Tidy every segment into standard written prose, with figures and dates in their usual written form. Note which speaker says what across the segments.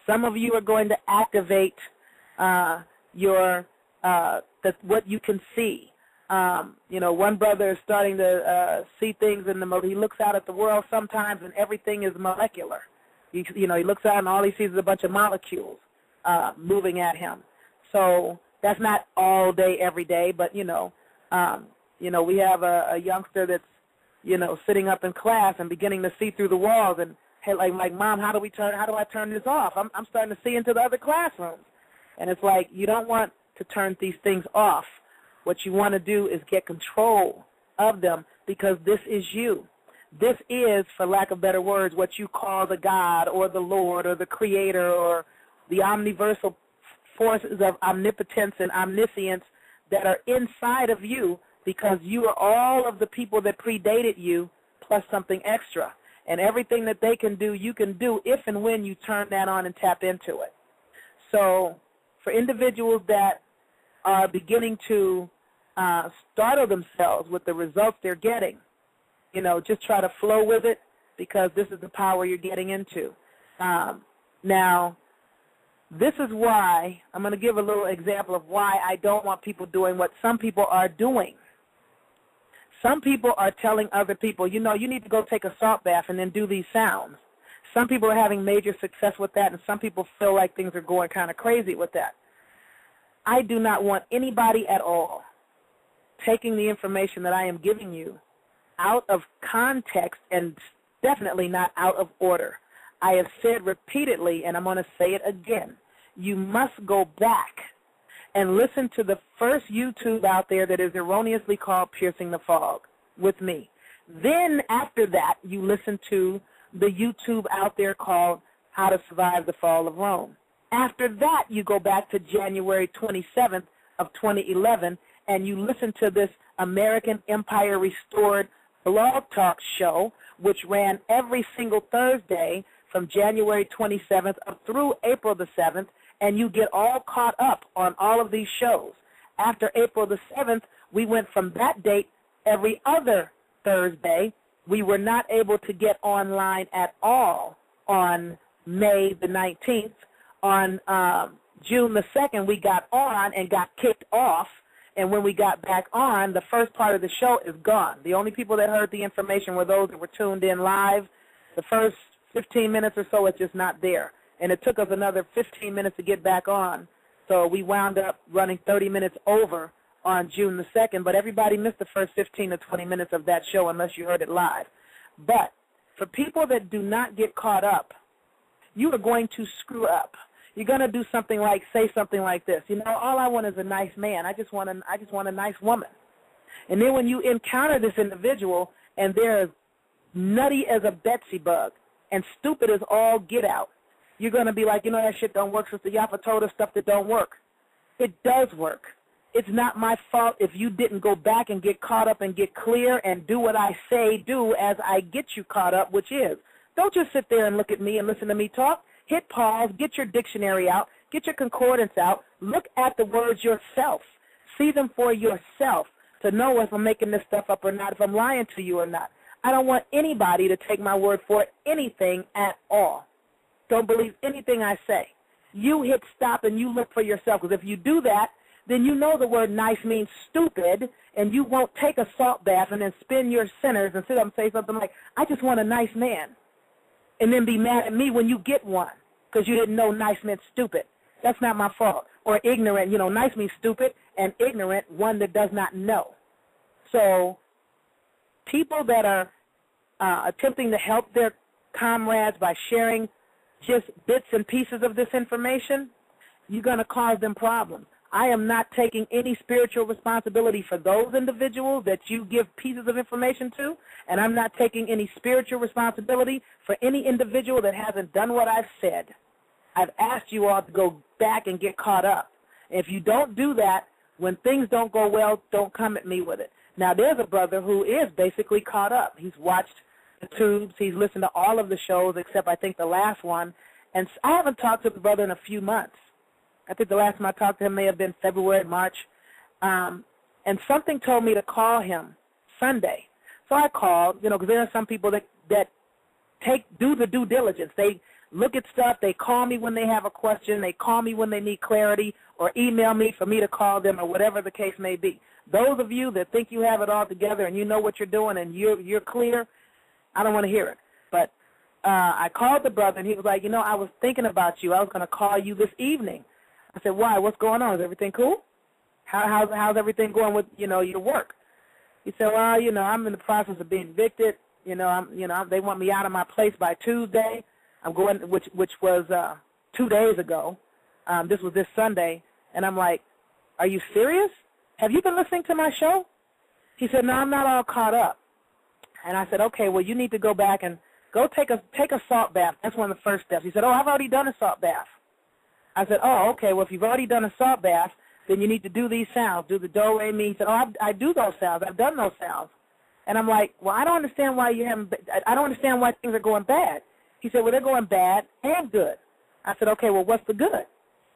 Speaker 1: Some of you are going to activate what you can see. One brother is starting to see things in he looks out at the world sometimes and everything is molecular. He looks out and all he sees is a bunch of molecules moving at him. So that's not all day, every day, but, we have a youngster that's, sitting up in class and beginning to see through the walls and, hey, like, Mom, how do I turn this off? I'm starting to see into the other classrooms. And it's like, you don't want to turn these things off. What you want to do is get control of them because this is you. This is, for lack of better words, what you call the God or the Lord or the Creator or the omniversal forces of omnipotence and omniscience that are inside of you because you are all of the people that predated you plus something extra. And everything that they can do, you can do if and when you turn that on and tap into it. So for individuals that are beginning to startle themselves with the results they're getting, just try to flow with it because this is the power you're getting into. Now, this is why I'm going to give a little example of why I don't want people doing what some people are doing. Some people are telling other people, you need to go take a salt bath and then do these sounds. Some people are having major success with that, and some people feel like things are going kind of crazy with that. I do not want anybody at all taking the information that I am giving you out of context and definitely not out of order. I have said repeatedly, and I'm going to say it again, you must go back and listen to the first YouTube out there that is erroneously called Piercing the Fog with me. Then after that, you listen to the YouTube out there called How to Survive the Fall of Rome. After that, you go back to January 27th of 2011, and you listen to this American Empire Restored blog talk show, which ran every single Thursday from January 27th up through April the 7th, and you get all caught up on all of these shows. After April the 7th, we went from that date every other Thursday. We were not able to get online at all on May the 19th. On June the 2nd, we got on and got kicked off, and when we got back on, the first part of the show is gone. The only people that heard the information were those that were tuned in live. The first 15 minutes or so, it's just not there. And it took us another 15 minutes to get back on. So we wound up running 30 minutes over on June the 2nd, but everybody missed the first 15 to 20 minutes of that show unless you heard it live. But for people that do not get caught up, you are going to screw up. You're going to do something like, say something like this, all I want is a nice man. I just want a nice woman. And then when you encounter this individual and they're as nutty as a Betsy bug and stupid as all get out, you're going to be like, that shit don't work. Sister Yaffa told us stuff that don't work. It does work. It's not my fault if you didn't go back and get caught up and get clear and do what I say do as I get you caught up, which is, don't just sit there and look at me and listen to me talk. Hit pause, get your dictionary out, get your concordance out, look at the words yourself. See them for yourself to know if I'm making this stuff up or not, if I'm lying to you or not. I don't want anybody to take my word for anything at all. Don't believe anything I say. You hit stop and you look for yourself, because if you do that, then you know the word nice means stupid, and you won't take a salt bath and then spin your sinners and sit up and say something like, I just want a nice man, and then be mad at me when you get one because you didn't know nice meant stupid. That's not my fault. Or ignorant, nice means stupid, and ignorant, one that does not know. So people that are attempting to help their comrades by sharing just bits and pieces of this information, you're going to cause them problems. I am not taking any spiritual responsibility for those individuals that you give pieces of information to, and I'm not taking any spiritual responsibility for any individual that hasn't done what I've said. I've asked you all to go back and get caught up. If you don't do that, when things don't go well, don't come at me with it. Now, there's a brother who is basically caught up. He's watched the tubes. He's listened to all of the shows except I think the last one. And I haven't talked to the brother in a few months. I think the last time I talked to him may have been February, March. And something told me to call him Sunday. So I called, because there are some people that do the due diligence. They look at stuff. They call me when they have a question. They call me when they need clarity, or email me for me to call them, or whatever the case may be. Those of you that think you have it all together and you know what you're doing and you're clear, I don't want to hear it. But I called the brother, and he was like, I was thinking about you. I was going to call you this evening. I said, why? What's going on? Is everything cool? How's everything going with, your work? He said, well, I'm in the process of being evicted. They want me out of my place by Tuesday. I'm going, which was 2 days ago. This was this Sunday. And I'm like, are you serious? Have you been listening to my show? He said, no, I'm not all caught up. And I said, okay, well, you need to go back and go take a salt bath. That's one of the first steps. He said, oh, I've already done a salt bath. I said, oh, okay, well, if you've already done a salt bath, then you need to do these sounds, do the do, re, mi. He said, oh, I do those sounds. I've done those sounds. And I'm like, well, I don't understand why I don't understand why things are going bad. He said, well, they're going bad and good. I said, okay, well, what's the good?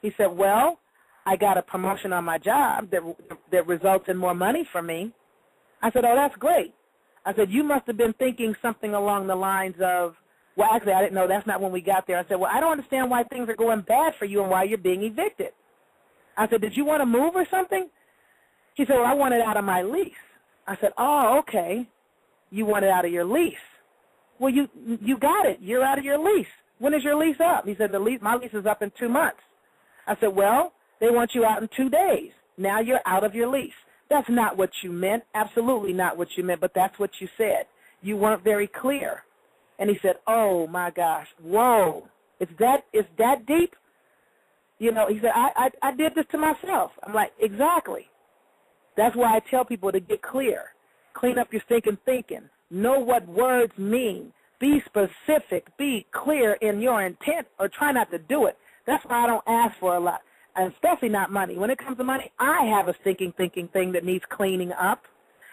Speaker 1: He said, well, I got a promotion on my job that results in more money for me. I said, oh, that's great. I said, you must have been thinking something along the lines of, well, actually, I didn't know. That's not when we got there. I said, well, I don't understand why things are going bad for you and why you're being evicted. I said, did you want to move or something? He said, well, I want it out of my lease. I said, oh, okay. You want it out of your lease. Well, you got it. You're out of your lease. When is your lease up? He said, my lease is up in 2 months. I said, well, they want you out in 2 days. Now you're out of your lease. That's not what you meant. Absolutely not what you meant, but that's what you said. You weren't very clear. And he said, oh, my gosh, whoa, it's that deep? He said, I did this to myself. I'm like, exactly. That's why I tell people to get clear. Clean up your stinking thinking. Know what words mean. Be specific. Be clear in your intent, or try not to do it. That's why I don't ask for a lot, and especially not money. When it comes to money, I have a stinking thinking thing that needs cleaning up.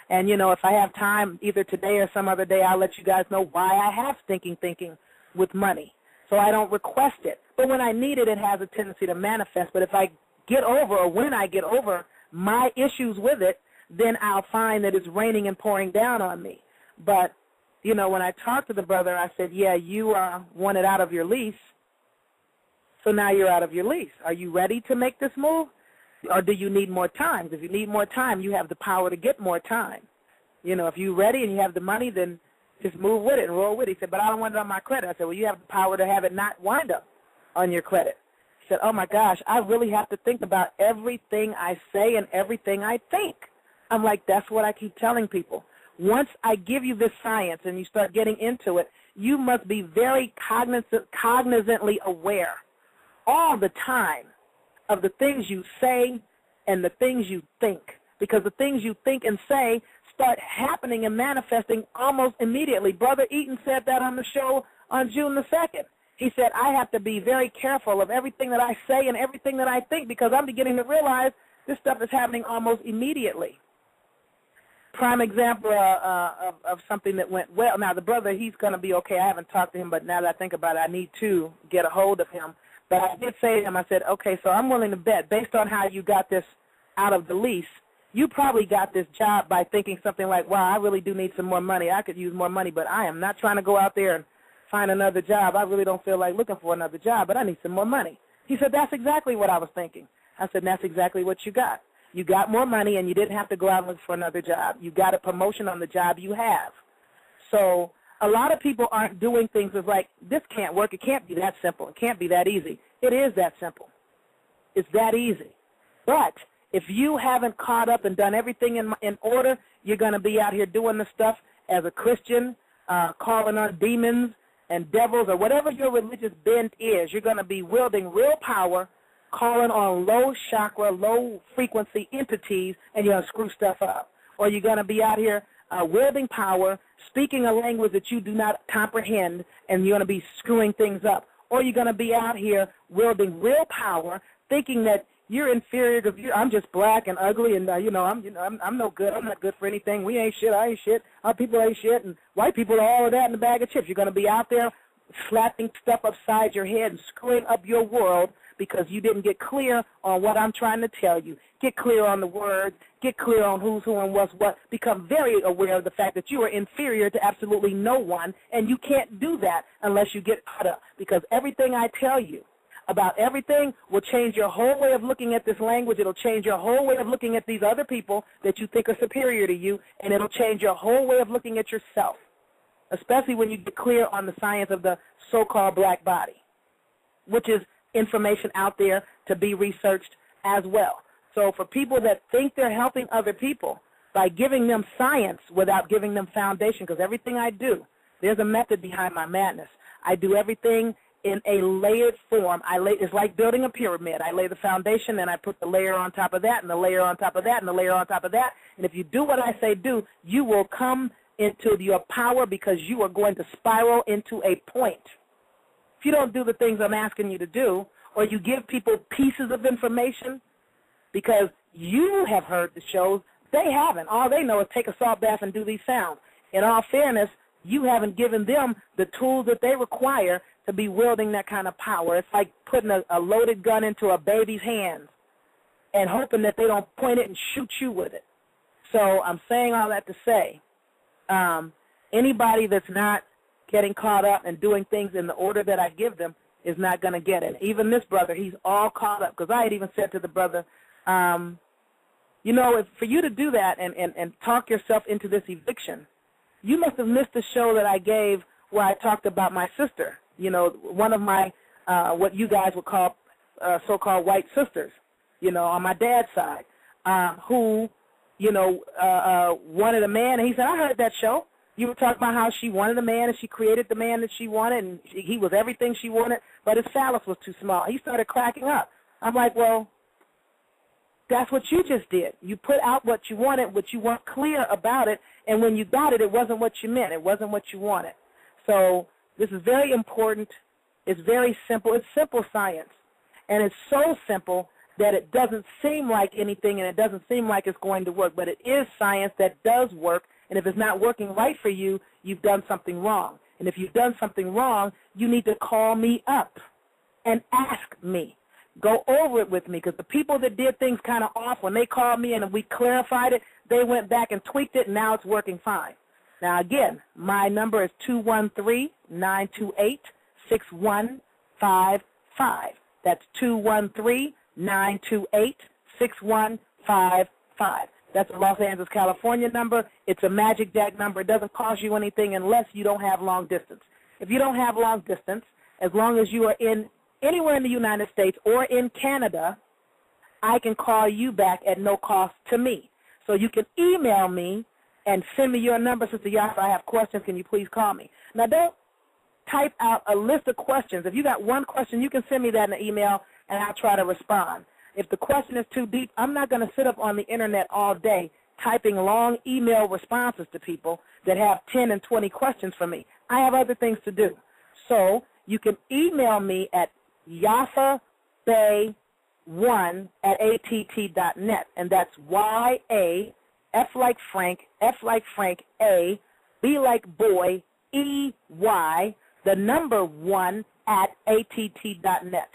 Speaker 1: And, if I have time, either today or some other day, I'll let you guys know why I have stinking thinking with money. So I don't request it. But when I need it, it has a tendency to manifest. But if I get over, or when I get over my issues with it, then I'll find that it's raining and pouring down on me. But, when I talked to the brother, I said, yeah, you want it out of your lease. So now you're out of your lease. Are you ready to make this move? Or do you need more time? If you need more time, you have the power to get more time. If you're ready and you have the money, then just move with it and roll with it. He said, but I don't want it on my credit. I said, well, you have the power to have it not wind up on your credit. He said, oh, my gosh, I really have to think about everything I say and everything I think. I'm like, that's what I keep telling people. Once I give you this science and you start getting into it, you must be very cognizantly aware all the time of the things you say and the things you think, because the things you think and say start happening and manifesting almost immediately. Brother Eaton said that on the show on June the 2nd. He said, I have to be very careful of everything that I say and everything that I think, because I'm beginning to realize this stuff is happening almost immediately. Prime example of something that went well. Now, the brother, he's going to be okay. I haven't talked to him, but now that I think about it, I need to get a hold of him. But I did say to him, I said, okay, so I'm willing to bet, based on how you got this out of the lease, you probably got this job by thinking something like, wow, I really do need some more money. I could use more money, but I am not trying to go out there and find another job. I really don't feel like looking for another job, but I need some more money. He said, that's exactly what I was thinking. I said, that's exactly what you got. You got more money, and you didn't have to go out and look for another job. You got a promotion on the job you have. So a lot of people aren't doing things as like, this can't work. It can't be that simple. It can't be that easy. It is that simple. It's that easy. But if you haven't caught up and done everything in order, you're going to be out here doing the stuff as a Christian, calling on demons and devils or whatever your religious bent is. You're going to be wielding real power, calling on low chakra, low frequency entities, and you're going to screw stuff up. Or you're going to be out here wielding power, speaking a language that you do not comprehend, and you're going to be screwing things up. Or you're going to be out here wielding real power, thinking that you're inferior because I'm just black and ugly, and I'm no good. I'm not good for anything. We ain't shit. I ain't shit. Our people ain't shit, and white people are all of that in a bag of chips. You're going to be out there slapping stuff upside your head and screwing up your world because you didn't get clear on what I'm trying to tell you. Get clear on the words. get clear on who's who and what's what, become very aware of the fact that you are inferior to absolutely no one, and you can't do that unless you get caught up, because everything I tell you about everything will change your whole way of looking at this language. It'll change your whole way of looking at these other people that you think are superior to you, and it'll change your whole way of looking at yourself, especially when you get clear on the science of the so-called black body, which is information out there to be researched as well. So for people that think they're helping other people by giving them science without giving them foundation, because everything I do, there's a method behind my madness. I do everything in a layered form. It's like building a pyramid. I lay the foundation, and I put the layer on top of that, and the layer on top of that, and the layer on top of that. And if you do what I say do, you will come into your power, because you are going to spiral into a point. If you don't do the things I'm asking you to do, or you give people pieces of information because you have heard the shows, they haven't. All they know is take a salt bath and do these sounds. In all fairness, you haven't given them the tools that they require to be wielding that kind of power. It's like putting a loaded gun into a baby's hands and hoping that they don't point it and shoot you with it. So I'm saying all that to say, anybody that's not getting caught up and doing things in the order that I give them is not going to get it. Even this brother, he's all caught up, because I had even said to the brother, you know, for you to do that and talk yourself into this eviction, you must have missed the show that I gave where I talked about my sister, you know, one of my, what you guys would call so-called white sisters, you know, on my dad's side, who, you know, wanted a man. And he said, I heard that show. You were talking about how she wanted a man and she created the man that she wanted, and he was everything she wanted, but his phallus was too small. He started cracking up. I'm like, well, that's what you just did. You put out what you wanted, but you weren't clear about it, and when you got it, it wasn't what you meant. It wasn't what you wanted. So this is very important. It's very simple. It's simple science, and it's so simple that it doesn't seem like anything, and it doesn't seem like it's going to work, but it is science that does work, and if it's not working right for you, you've done something wrong. And if you've done something wrong, you need to call me up and ask me. Go over it with me, because the people that did things kind of off, when they called me and we clarified it, they went back and tweaked it, and now it's working fine. Now, again, my number is 213-928-6155. That's 213-928-6155. That's a Los Angeles, California number. It's a Magic Jack number. It doesn't cost you anything unless you don't have long distance. If you don't have long distance, as long as you are in anywhere in the United States or in Canada, I can call you back at no cost to me. So you can email me and send me your number. Sister Yaffa, I have questions. Can you please call me? Now, don't type out a list of questions. If you got one question, you can send me that in an email, and I'll try to respond. If the question is too deep, I'm not going to sit up on the Internet all day typing long email responses to people that have 10 and 20 questions for me. I have other things to do. So you can email me at yaffabay1@att.net, and that's Y-A, F like Frank, A, B like boy, E-Y, the number 1 at att.net.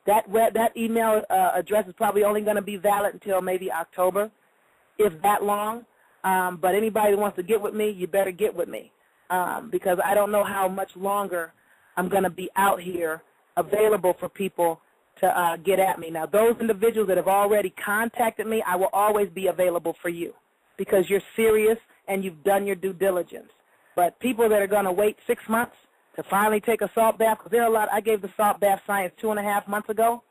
Speaker 1: That email address is probably only going to be valid until maybe October, if that long. But anybody that wants to get with me, you better get with me, because I don't know how much longer I'm going to be out here available for people to get at me. Now, those individuals that have already contacted me, I will always be available for you, because you're serious and you've done your due diligence. But people that are going to wait 6 months to finally take a salt bath, because there are a lot. I gave the salt bath science 2.5 months ago.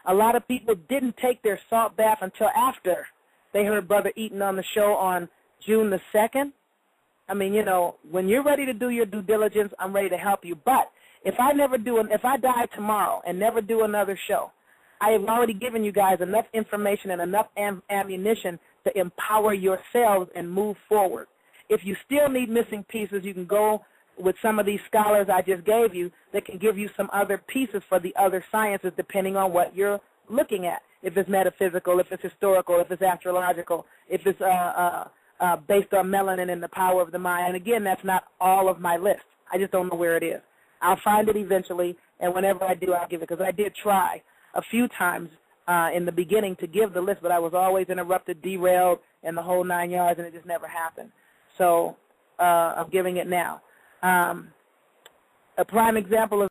Speaker 1: A lot of people didn't take their salt bath until after they heard Brother Eaton on the show on June the 2nd. I mean, you know, when you're ready to do your due diligence, I'm ready to help you. But if I die tomorrow and never do another show, I have already given you guys enough information and enough ammunition to empower yourselves and move forward. If you still need missing pieces, you can go with some of these scholars I just gave you that can give you some other pieces for the other sciences, depending on what you're looking at. If it's metaphysical, if it's historical, if it's astrological, if it's based on melanin and the power of the mind. And again, that's not all of my list. I just don't know where it is. I'll find it eventually, and whenever I do, I'll give it, because I did try a few times in the beginning to give the list, but I was always interrupted, derailed, and the whole 9 yards, and it just never happened. So I'm giving it now. A prime example of